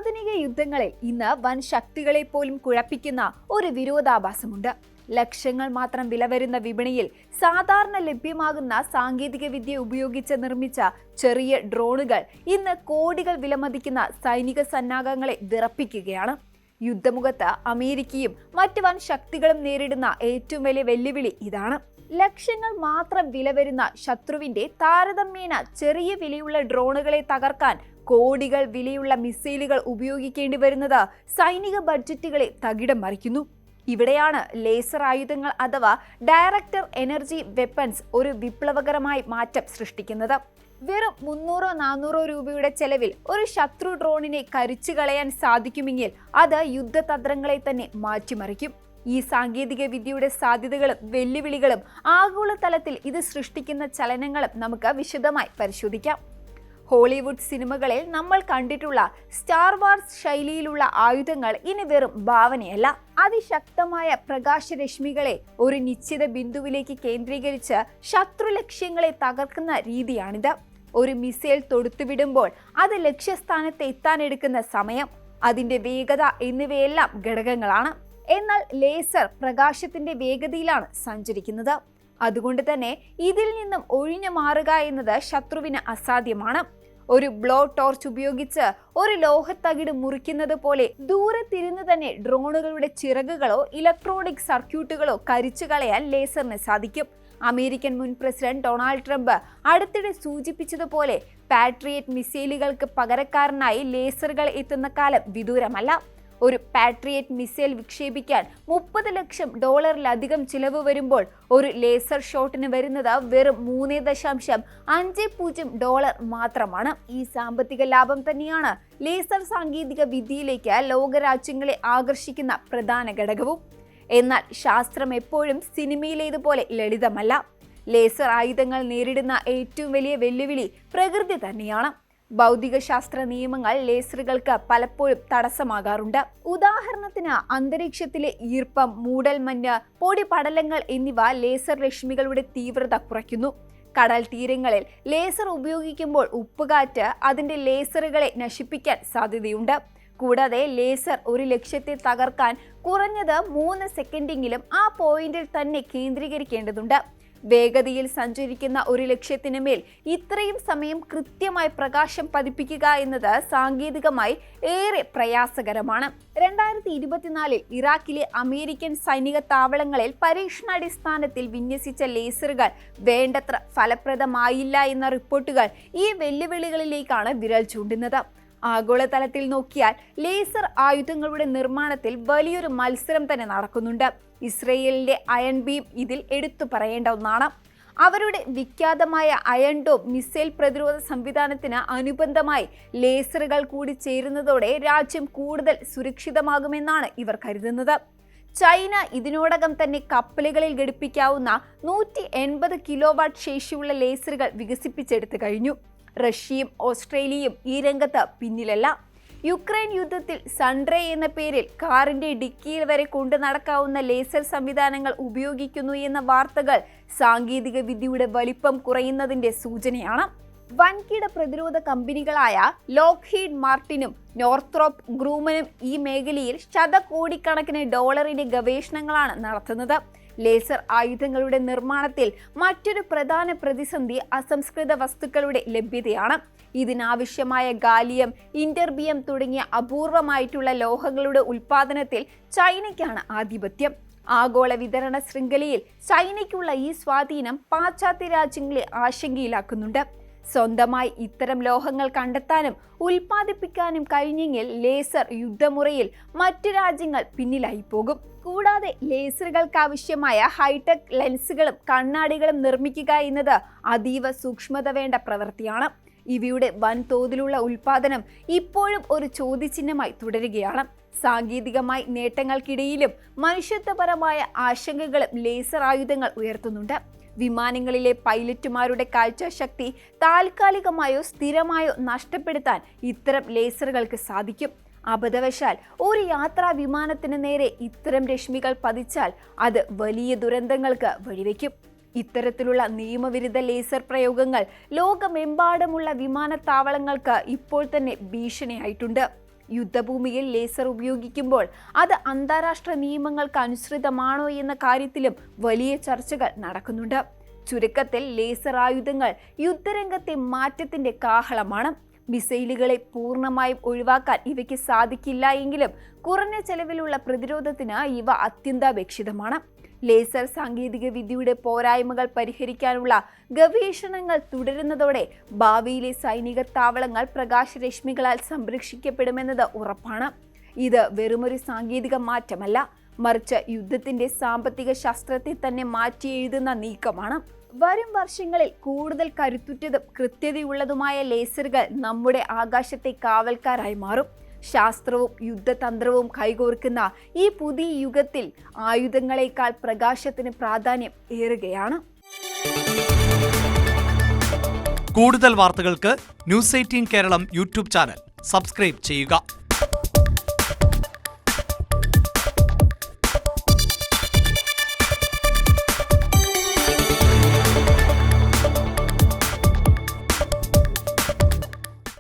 ആധുനിക യുദ്ധങ്ങളിൽ ഇന്ന് വൻ ശക്തികളെ പോലും കുഴപ്പിക്കുന്ന ഒരു വിരോധാഭാസമുണ്ട്. ലക്ഷങ്ങൾ മാത്രം വില വരുന്ന വിപണിയിൽ സാധാരണ ലഭ്യമാകുന്ന സാങ്കേതിക വിദ്യ ഉപയോഗിച്ച് നിർമ്മിച്ച ചെറിയ ഡ്രോണുകൾ ഇന്ന് കോടികൾ വിലമതിക്കുന്ന സൈനിക സന്നാഹങ്ങളെ വിറപ്പിക്കുകയാണ്. യുദ്ധമുഖത്ത് അമേരിക്കയും മറ്റ് വൻ ശക്തികളും നേരിടുന്ന ഏറ്റവും വലിയ വെല്ലുവിളി ഇതാണ്. ലക്ഷങ്ങൾ മാത്രം വില വരുന്ന ശത്രുവിന്റെ താരതമ്യേന ചെറിയ വിലയുള്ള ഡ്രോണുകളെ തകർക്കാൻ കോടികൾ വിലയുള്ള മിസൈലുകൾ ഉപയോഗിക്കേണ്ടി വരുന്നത് സൈനിക ബഡ്ജറ്റുകളെ തകിടം മറിക്കുന്നു. ഇവിടെയാണ് ലേസർ ആയുധങ്ങൾ അഥവാ ഡയറക്റ്റ് എനർജി വെപ്പൺസ് ഒരു വിപ്ലവകരമായ മാറ്റം സൃഷ്ടിക്കുന്നത്. വെറും 300-400 രൂപയുടെ ചെലവിൽ ഒരു ശത്രു ഡ്രോണിനെ കരിച്ചു കളയാൻ സാധിക്കുമെങ്കിൽ അത് യുദ്ധതന്ത്രങ്ങളെ തന്നെ മാറ്റിമറിക്കും. ഈ സാങ്കേതിക വിദ്യയുടെ സാധ്യതകളും വെല്ലുവിളികളും ആഗോളതലത്തിൽ ഇത് സൃഷ്ടിക്കുന്ന ചലനങ്ങളും നമുക്ക് വിശദമായി പരിശോധിക്കാം. ഹോളിവുഡ് സിനിമകളിൽ നമ്മൾ കണ്ടിട്ടുള്ള സ്റ്റാർ വാർസ് ശൈലിയിലുള്ള ആയുധങ്ങൾ ഇനി വെറും ഭാവനയല്ല. അതിശക്തമായ പ്രകാശരശ്മികളെ ഒരു നിശ്ചിത ബിന്ദുവിലേക്ക് കേന്ദ്രീകരിച്ച് ശത്രു ലക്ഷ്യങ്ങളെ തകർക്കുന്ന രീതിയാണിത്. ഒരു മിസൈൽ തൊടുത്തുവിടുമ്പോൾ അത് ലക്ഷ്യസ്ഥാനത്ത് എത്താനെടുക്കുന്ന സമയം, അതിന്റെ വേഗത എന്നിവയെല്ലാം ഘടകങ്ങളാണ്. എന്നാൽ ലേസർ പ്രകാശത്തിന്റെ വേഗതയിലാണ് സഞ്ചരിക്കുന്നത്. അതുകൊണ്ട് തന്നെ ഇതിൽ നിന്നും ഒഴിഞ്ഞു മാറുക എന്നത് ശത്രുവിന് അസാധ്യമാണ്. ഒരു ബ്ലോ ടോർച്ച് ഉപയോഗിച്ച് ഒരു ലോഹത്തകിട് മുറിക്കുന്നത് പോലെ ദൂരത്തിരുന്ന് തന്നെ ഡ്രോണുകളുടെ ചിറകുകളോ ഇലക്ട്രോണിക് സർക്യൂട്ടുകളോ കരിച്ചു കളയാൻ ലേസറിന് സാധിക്കും. അമേരിക്കൻ മുൻ പ്രസിഡന്റ് ഡൊണാൾഡ് ട്രംപ് അടുത്തിടെ സൂചിപ്പിച്ചതുപോലെ പാട്രിയറ്റ് മിസൈലുകൾക്ക് പകരക്കാരനായി ലേസറുകൾ എത്തുന്ന കാലം വിദൂരമല്ല. ഒരു പാട്രിയറ്റ് മിസൈൽ വിക്ഷേപിക്കാൻ $30 ലക്ഷം ചിലവ് വരുമ്പോൾ ഒരു ലേസർ ഷോട്ടിന് വരുന്നത് വെറും $3.50 മാത്രമാണ്. ഈ സാമ്പത്തിക ലാഭം തന്നെയാണ് ലേസർ സാങ്കേതിക വിദ്യയിലേക്ക് ലോകരാജ്യങ്ങളെ ആകർഷിക്കുന്ന പ്രധാന ഘടകവും. എന്നാൽ ശാസ്ത്രം എപ്പോഴും സിനിമയിലേതുപോലെ ലളിതമല്ല. ലേസർ ആയുധങ്ങൾ നേരിടുന്ന ഏറ്റവും വലിയ വെല്ലുവിളി പ്രകൃതി തന്നെയാണ്. ഭൗതികശാസ്ത്ര നിയമങ്ങൾ ലേസറുകൾക്ക് പലപ്പോഴും തടസ്സമാകാറുണ്ട്. ഉദാഹരണത്തിന് അന്തരീക്ഷത്തിലെ ഈർപ്പം, മൂടൽമഞ്ഞ്, പൊടിപടലങ്ങൾ എന്നിവ ലേസർ രശ്മികളുടെ തീവ്രത കുറയ്ക്കുന്നു. കടൽ തീരങ്ങളിൽ ലേസർ ഉപയോഗിക്കുമ്പോൾ ഉപ്പുകാറ്റ് അതിന്റെ ലേസറുകളെ നശിപ്പിക്കാൻ സാധ്യതയുണ്ട്. കൂടാതെ ലേസർ ഒരു ലക്ഷ്യത്തെ തകർക്കാൻ കുറഞ്ഞത് 3 സെക്കൻഡെങ്കിലും ആ പോയിന്റിൽ തന്നെ കേന്ദ്രീകരിക്കേണ്ടതുണ്ട്. വേഗതയിൽ സഞ്ചരിക്കുന്ന ഒരു ലക്ഷ്യത്തിന് മേൽ ഇത്രയും സമയം കൃത്യമായി പ്രകാശം പതിപ്പിക്കുക എന്നത് സാങ്കേതികമായി ഏറെ പ്രയാസകരമാണ്. 2024 ഇറാഖിലെ അമേരിക്കൻ സൈനിക താവളങ്ങളിൽ പരീക്ഷണാടിസ്ഥാനത്തിൽ വിന്യസിച്ച ലേസറുകൾ വേണ്ടത്ര ഫലപ്രദമായില്ല എന്ന റിപ്പോർട്ടുകൾ ഈ വെല്ലുവിളികളിലേക്കാണ് വിരൽ ചൂണ്ടുന്നത്. ആഗോളതലത്തിൽ നോക്കിയാൽ ലേസർ ആയുധങ്ങളുടെ നിർമ്മാണത്തിൽ വലിയൊരു മത്സരം തന്നെ നടക്കുന്നുണ്ട്. ഇസ്രയേലിന്റെ അയൺ ബീം ഇതിൽ എടുത്തു പറയേണ്ട ഒന്നാണ്. അവരുടെ വിഖ്യാതമായ അയൺ ഡോം മിസൈൽ പ്രതിരോധ സംവിധാനത്തിന് അനുബന്ധമായി ലേസറുകൾ കൂടി ചേരുന്നതോടെ രാജ്യം കൂടുതൽ സുരക്ഷിതമാകുമെന്നാണ് ഇവർ കരുതുന്നത്. ചൈന ഇതിനോടകം തന്നെ കപ്പലുകളിൽ ഘടിപ്പിക്കാവുന്ന 180 കിലോവാട്ട് ശേഷിയുള്ള ലേസറുകൾ വികസിപ്പിച്ചെടുത്തു കഴിഞ്ഞു. റഷ്യയും ഓസ്ട്രേലിയയും ഈ രംഗത്ത് പിന്നിലല്ല. യുക്രൈൻ യുദ്ധത്തിൽ സൺഡ്രേ എന്ന പേരിൽ കാറിന്റെ ഡിക്കിയിൽ വരെ കൊണ്ടു നടക്കാവുന്ന ലേസർ സംവിധാനങ്ങൾ ഉപയോഗിക്കുന്നു എന്ന വാർത്തകൾ സാങ്കേതിക വിദ്യയുടെ വലിപ്പം കുറയുന്നതിന്റെ സൂചനയാണ്. വൻകിട പ്രതിരോധ കമ്പനികളായ ലോക്ഹീഡ് മാർട്ടിനും നോർത്രോപ്പ് ഗ്രൂമനും ഈ മേഖലയിൽ ശതകോടിക്കണക്കിന് ഡോളറിന്റെ ഗവേഷണങ്ങളാണ് നടത്തുന്നത്. ലേസർ ആയുധങ്ങളുടെ നിർമ്മാണത്തിൽ മറ്റൊരു പ്രധാന പ്രതിസന്ധി അസംസ്കൃത വസ്തുക്കളുടെ ലഭ്യതയാണ്. ഇതിനാവശ്യമായ ഗാലിയം, ഇന്റർബിയം തുടങ്ങിയ അപൂർവമായിട്ടുള്ള ലോഹങ്ങളുടെ ഉൽപാദനത്തിൽ ചൈനയ്ക്കാണ് ആധിപത്യം. ആഗോള വിതരണ ശൃംഖലയിൽ ചൈനയ്ക്കുള്ള ഈ സ്വാധീനം പാശ്ചാത്യ രാജ്യങ്ങളെ ആശങ്കയിലാക്കുന്നുണ്ട്. സ്വന്തമായി ഇത്തരം ലോഹങ്ങൾ കണ്ടെത്താനും ഉൽപ്പാദിപ്പിക്കാനും കഴിഞ്ഞെങ്കിൽ ലേസർ യുദ്ധമുറയിൽ മറ്റു രാജ്യങ്ങൾ പിന്നിലായി പോകും. കൂടാതെ ലേസറുകൾക്ക് ആവശ്യമായ ഹൈടെക് ലെൻസുകളും കണ്ണാടികളും നിർമ്മിക്കുക എന്നത് അതീവ സൂക്ഷ്മത വേണ്ട പ്രവൃത്തിയാണ്. ഇവയുടെ വൻതോതിലുള്ള ഉൽപാദനം ഇപ്പോഴും ഒരു ചോദ്യചിഹ്നമായി തുടരുകയാണ്. സാങ്കേതികമായി നേട്ടങ്ങൾക്കിടയിലും മനുഷ്യത്വപരമായ ആശങ്കകളും ലേസർ ആയുധങ്ങൾ ഉയർത്തുന്നുണ്ട്. വിമാനങ്ങളിലെ പൈലറ്റുമാരുടെ കാഴ്ചശക്തി താൽക്കാലികമായോ സ്ഥിരമായോ നഷ്ടപ്പെടുത്താൻ ഇത്തരം ലേസറുകൾക്ക് സാധിക്കും. അബദ്ധവശാൽ ഒരു യാത്രാ വിമാനത്തിന് നേരെ ഇത്തരം രശ്മികൾ പതിച്ചാൽ അത് വലിയ ദുരന്തങ്ങൾക്ക് വഴിവെക്കും. ഇത്തരത്തിലുള്ള നിയമവിരുദ്ധ ലേസർ പ്രയോഗങ്ങൾ ലോകമെമ്പാടുമുള്ള വിമാനത്താവളങ്ങൾക്ക് ഇപ്പോൾ തന്നെ ഭീഷണിയായിട്ടുണ്ട്. യുദ്ധഭൂമിയിൽ ലേസർ ഉപയോഗിക്കുമ്പോൾ അത് അന്താരാഷ്ട്ര നിയമങ്ങൾക്ക് അനുസൃതമാണോ എന്ന കാര്യത്തിലും വലിയ ചർച്ചകൾ നടക്കുന്നുണ്ട്. ചുരുക്കത്തിൽ ലേസർ ആയുധങ്ങൾ യുദ്ധരംഗത്തെ മാറ്റത്തിന്റെ കാഹളമാണ്. മിസൈലുകളെ പൂർണ്ണമായും ഒഴിവാക്കാൻ ഇവയ്ക്ക് സാധിക്കില്ല എങ്കിലും കുറഞ്ഞ ചെലവിലുള്ള പ്രതിരോധത്തിന് ഇവ അത്യന്താപേക്ഷിതമാണ്. ലേസർ സാങ്കേതിക വിദ്യയുടെ പോരായ്മകൾ പരിഹരിക്കാനുള്ള ഗവേഷണങ്ങൾ തുടരുന്നതോടെ ഭാവിയിലെ സൈനിക താവളങ്ങൾ പ്രകാശരശ്മികളാൽ സംരക്ഷിക്കപ്പെടുമെന്നത് ഉറപ്പാണ്. ഇത് വെറുമൊരു സാങ്കേതിക മാറ്റമല്ല, മറിച്ച് യുദ്ധത്തിന്റെ സാമ്പത്തിക ശാസ്ത്രത്തെ തന്നെ മാറ്റി എഴുതുന്ന നീക്കമാണ്. വരും വർഷങ്ങളിൽ കൂടുതൽ കരുത്തുറ്റതും കൃത്യതയുള്ളതുമായ ലേസറുകൾ നമ്മുടെ ആകാശത്തെ കാവൽക്കാരായി മാറും. ശാസ്ത്രവും യുദ്ധതന്ത്രവും കൈകോർക്കുന്ന ഈ പുതിയ യുഗത്തിൽ ആയുധങ്ങളെക്കാൾ പ്രകാശത്തിന് പ്രാധാന്യം ഏറുകയാണ്. കൂടുതൽ വാർത്തകൾക്ക് news 18 Keralam YouTube channel subscribe ചെയ്യുക.